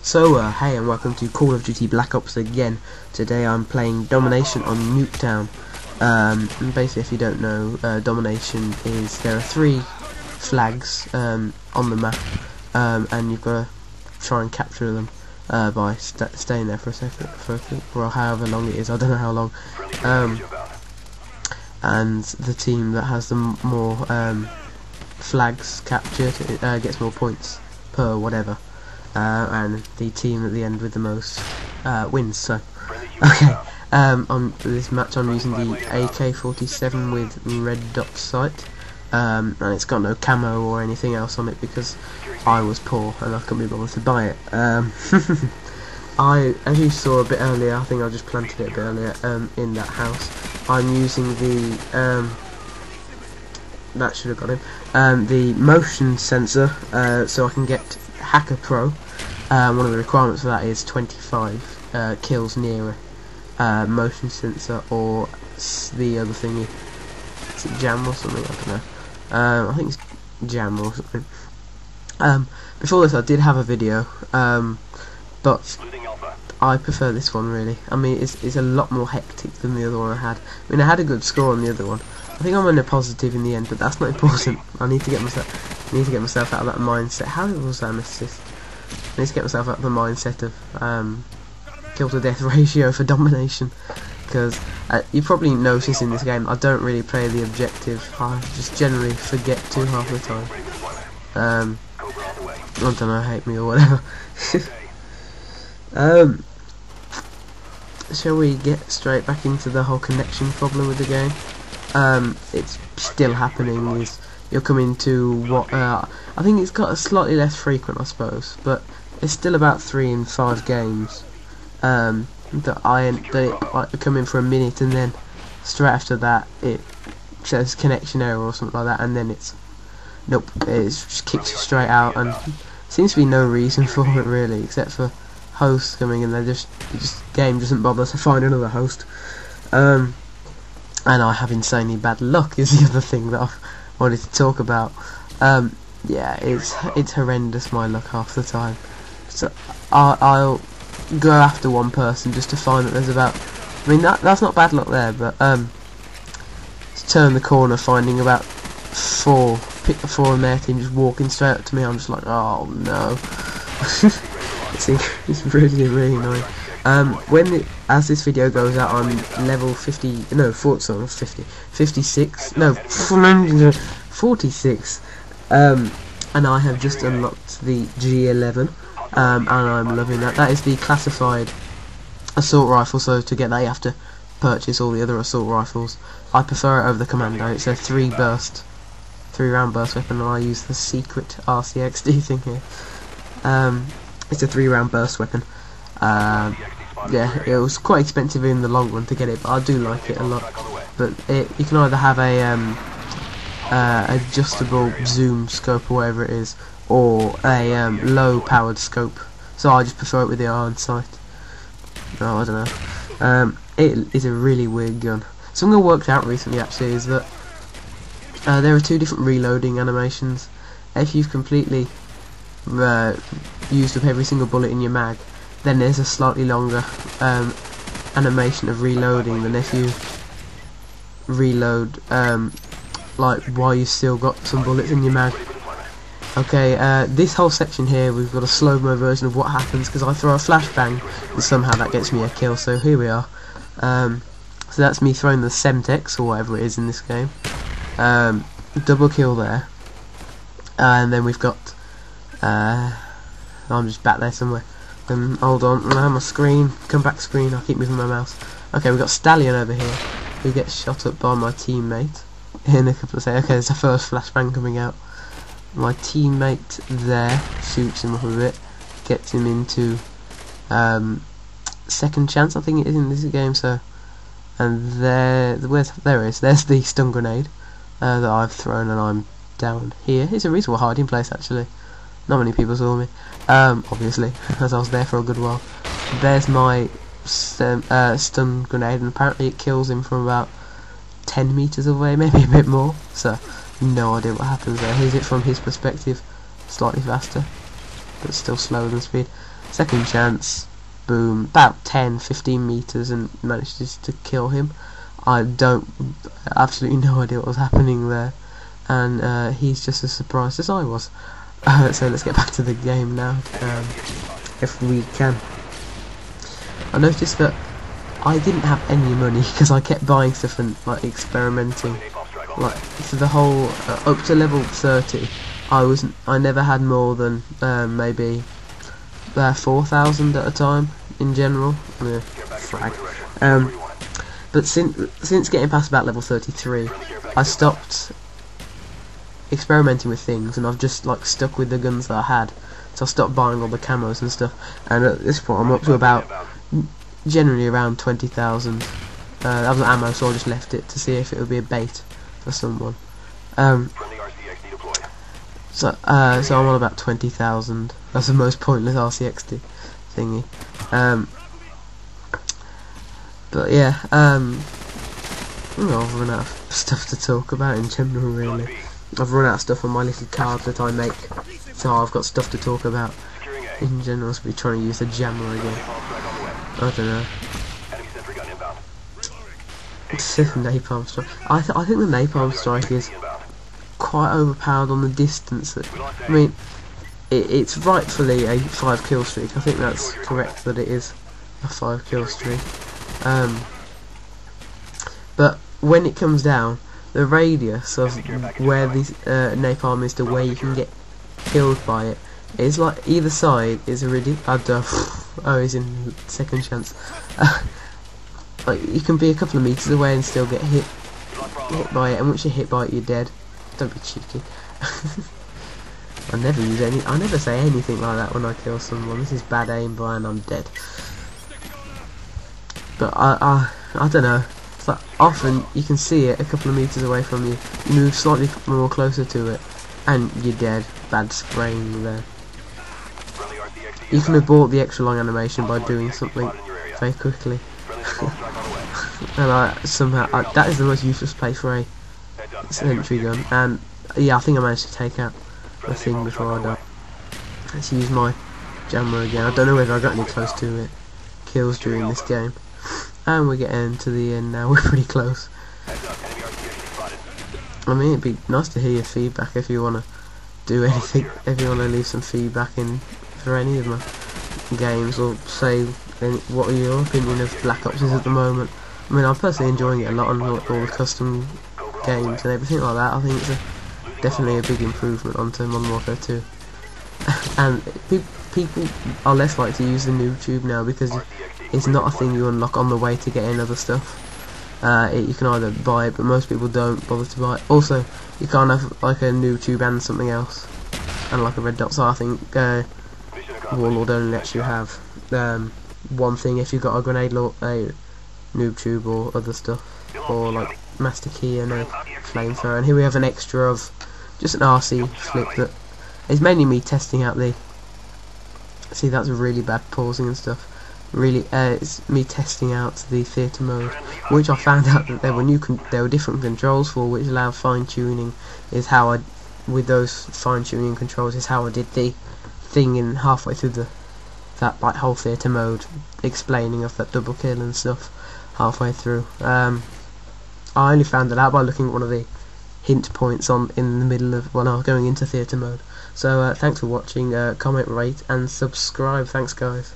Hey and welcome to Call of Duty Black Ops again. Today I'm playing Domination on Nuketown. And basically, if you don't know, Domination is, there are 3 flags on the map, and you've got to try and capture them by staying there for a second, or however long it is, I don't know how long. And the team that has the more flags captured gets more points per whatever. And the team at the end with the most wins. So, okay, on this match I'm using the AK47 with Red Dot sight, and it's got no camo or anything else on it because I was poor and I couldn't be bothered to buy it. As you saw a bit earlier, I think I just planted it a bit earlier in that house. I'm using the that should have got him. The motion sensor, so I can get Hacker Pro. One of the requirements for that is 25 kills near a motion sensor, or the other thingy. Is it jam or something? I don't know. I think it's jam or something. Before this I did have a video, but I prefer this one really. I mean, it's a lot more hectic than the other one I had. I mean, I had a good score on the other one. I think I'm in a positive in the end, but that's not important. I need to get myself out of that mindset. How was that an assist? I need to get myself out of the mindset of kill to death ratio for Domination, because you probably notice in this game I don't really play the objective. I just generally forget to half the time. I don't know, hate me or whatever. Shall we get straight back into the whole connection problem with the game? It's still happening. You're coming to what I think it's got a slightly less frequent, I suppose, but it's still about 3 in 5 games that come in for a minute, and then straight after that it says connection error or something like that, and then it's nope, it just kicks you straight out, and seems to be no reason for it really, except for hosts coming in. They just game doesn't bother to find another host. And I have insanely bad luck is the other thing that I've wanted to talk about. Yeah, it's horrendous, my luck half the time. So I'll go after one person just to find that there's about, I mean that's not bad luck there, but turn the corner finding about 4 in their team just walking straight up to me. I'm just like, oh no. It's really annoying. As this video goes out, I'm level 56, no, 46, and I have just unlocked the G11, and I'm loving that. That is the classified assault rifle, so to get that you have to purchase all the other assault rifles. I prefer it over the Commando. It's a 3 round burst weapon, and I use the secret RCXD thing here. It's a 3 round burst weapon. Yeah, it was quite expensive in the long run to get it, but I do like it a lot. But you can either have a adjustable zoom scope or whatever it is, or a low powered scope. So I just prefer it with the iron sight. No, I don't know. It is a really weird gun. Something I worked out recently actually is that there are 2 different reloading animations. If you've completely used up every single bullet in your mag, then there's a slightly longer animation of reloading than if you reload like while you still got some bullets in your mag. Okay, this whole section here we've got a slow-mo version of what happens because I throw a flashbang and somehow that gets me a kill, so here we are. So that's me throwing the Semtex or whatever it is in this game. Double kill there, and then we've got I'm just back there somewhere. Hold on, now my screen, come back screen, I'll keep moving my mouse. Okay, we've got Stallion over here, who gets shot up by my teammate in a couple of seconds. Okay, there's the first flashbang coming out. My teammate there shoots him up a bit, gets him into second chance, I think it is in this game, so, and there it is, there's the stun grenade that I've thrown, and I'm down here. It's a reasonable hiding place actually. Not many people saw me, obviously, as I was there for a good while. There's my stun grenade, and apparently it kills him from about 10 meters away, maybe a bit more, so no idea what happens there. Here's it from his perspective, slightly faster, but still slower than speed. Second chance, boom, about 10-15 meters, and managed to kill him. Absolutely no idea what was happening there, and he's just as surprised as I was. So let's get back to the game now, if we can. I noticed that I didn't have any money because I kept buying stuff and like experimenting. Like for the whole up to level 30, I never had more than maybe 4,000 at a time in general. Frag. But since getting past about level 33, I stopped experimenting with things, and I've just like stuck with the guns that I had. So I stopped buying all the camos and stuff, and at this point I'm up to about generally around 20,000. That was ammo, so I just left it to see if it would be a bait for someone. So I'm on about 20,000. That's the most pointless RCXD thingy. But yeah, I've run out of stuff to talk about in general. Really, I've run out of stuff on my little cards that I make, so I've got stuff to talk about in general. I'll be trying to use the jammer again. I don't know. Napalm strike. I think the napalm strike is quite overpowered on the distance. I mean, it's rightfully a 5 kill streak. I think that's correct that it is a 5 kill streak. But when it comes down, the radius of where the napalm is to where you can get killed by it is like either side is a ridiculous. Oh, he's in second chance. Like you can be a couple of meters away and still get hit by it, and once you're hit by it, you're dead. Don't be cheeky. I never say anything like that when I kill someone. This is bad aim, Brian. I'm dead. But I don't know. It's like often you can see it a couple of meters away from you. You move slightly more closer to it, and you're dead. Bad spraying there. You can abort the extra long animation by doing something very quickly. And that is the most useless place for a sentry gun. And yeah, I think I managed to take out the thing before I died. Let's use my jammer again. I don't know whether I got any close to it kills during this game. And we're getting to the end now. We're pretty close. I mean, it'd be nice to hear your feedback if you want to do anything. If you want to leave some feedback in for any of my games, or say what your opinion of Black Ops is at the moment. I mean, I'm personally enjoying it a lot on all the custom games and everything like that. I think it's definitely a big improvement onto Modern Warfare 2. And people are less likely to use the noob tube now because it's not a thing you unlock on the way to getting other stuff. You can either buy it, but most people don't bother to buy it. Also, you can't have like a noob tube and something else, and like a red dot. So I think Warlord only lets you have one thing if you've got a grenade launcher, a noob tube, or other stuff, or like master key and a flamethrower. And here we have an extra of just an RC flip that is mainly me testing out the. See, that's really bad pausing and stuff. Really, it's me testing out the theatre mode, which I found out that there were different controls for, which allow fine tuning. Is how I, with those fine tuning controls, is how I did the thing in halfway through that like whole theatre mode, explaining of that double kill and stuff halfway through. I only found it out by looking at one of the hint points in the middle of when I was going into theatre mode. So thanks for watching. Comment, rate, and subscribe. Thanks, guys.